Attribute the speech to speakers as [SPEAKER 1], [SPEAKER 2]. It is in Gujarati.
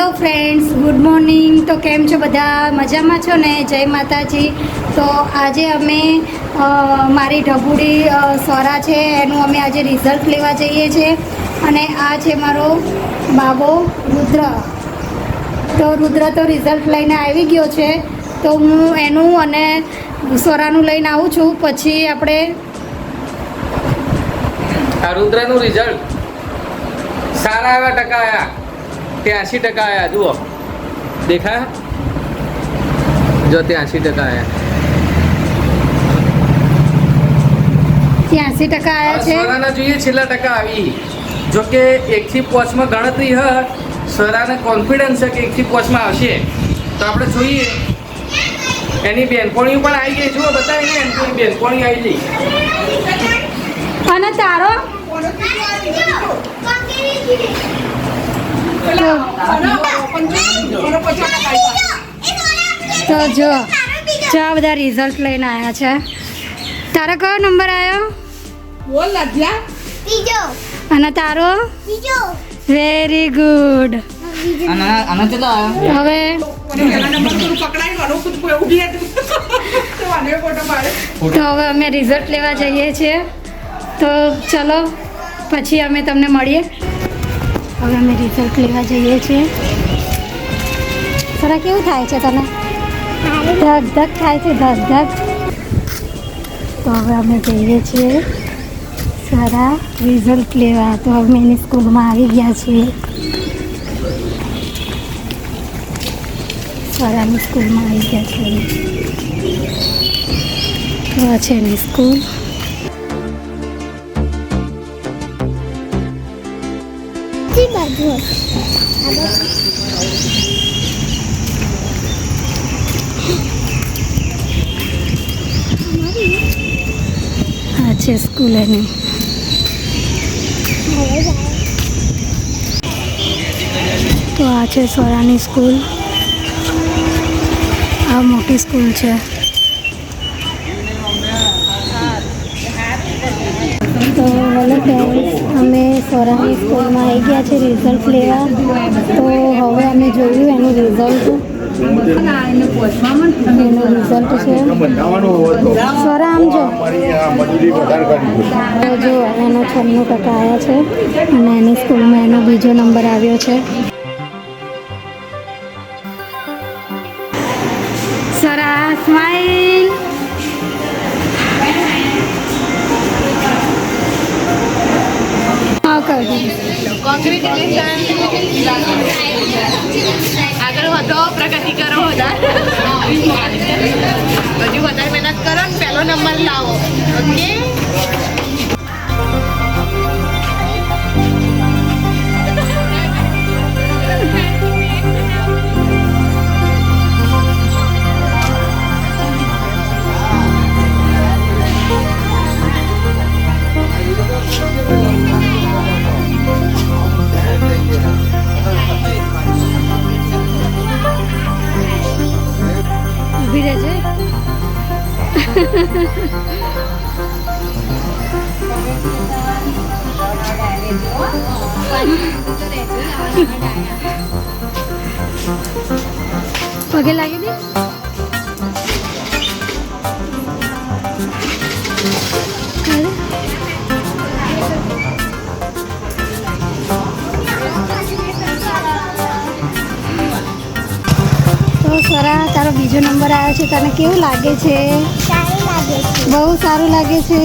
[SPEAKER 1] Hello friends, good morning. તો કેમ છો બધા? મજામાં છો ને? જય માતાજી. તો આજે અમે મારી ઢબુડી સોરા છે એનું અમે આજે રિઝલ્ટ લેવા જઈએ છીએ. અને આ છે મારો બાબો રુદ્ર. તો રુદ્ર તો રિઝલ્ટ લઈને આવી ગયો છે, તો હું એનું અને સોરાનું લઈને આવું છું. પછી આપણે
[SPEAKER 2] આ રુદ્રનું રિઝલ્ટ સારા એવા ટકા આવ્યા, 83% આવ્યા. જુઓ, દેખાય? જો 83% આવ્યા.
[SPEAKER 1] 83% આવ્યા છે.
[SPEAKER 2] સરાના જોઈએ છેલ્લા ટકા આવી. જો કે 1 થી 5 માં ગણતરી હ, સરાને કોન્ફિડન્સ છે કે 1 થી 5 માં આવશે. તો આપણે જોઈએ. એની બેનપણીઓ પણ આવી ગઈ. જુઓ, બતાવી ને, એની બેનપણી આવી ગઈ.
[SPEAKER 1] અને તારો તો જો આ બધા રિઝલ્ટ લઈને આવ્યા છે. તારો કયો નંબર આવ્યો? અને તારો? Very good. હવે તો હવે અમે રિઝલ્ટ લેવા જઈએ છીએ. તો ચલો પછી અમે તમને મળીએ. હવે અમે રિઝલ્ટ લેવા જઈએ છીએ. સરા, કેવું થાય છે તને? ધક ધક થાય છે, ધક ધક. તો હવે અમે જઈએ છીએ સરા રિઝલ્ટ લેવા. તો અમે એની સ્કૂલમાં આવી ગયા છીએ. સરાની સ્કૂલમાં આવી ગયા છીએ. તો આ છે એની સ્કૂલ. આ છે સ્કૂલ એની. તો આ છે સોરાની સ્કૂલ. આ મોટી સ્કૂલ છે. તો હેલો ફ્રેન્ડ્સ, અમે સોરાની સ્કૂલમાં આવી ગયા છે રિઝલ્ટ લેવા. તો હવે અમે જોયું એનું રિઝલ્ટ. એનું રિઝલ્ટ છે. સોરા, આમ જો એનો 96% આવ્યા છે. અને એની સ્કૂલમાં એનો બીજો નંબર આવ્યો છે. સોરા, સ્માઈલ.
[SPEAKER 3] આગળ વધો, પ્રગતિ કરો, હજુ વધારે મહેનત કરો ને પહેલો નંબર લાવો. ઓકે?
[SPEAKER 1] ઊભી રહેજે. પગે લાગી દે. તો સરા, તારો બીજો નંબર આવ્યો છે. તને કેવું લાગે છે? બહુ સારું લાગે છે.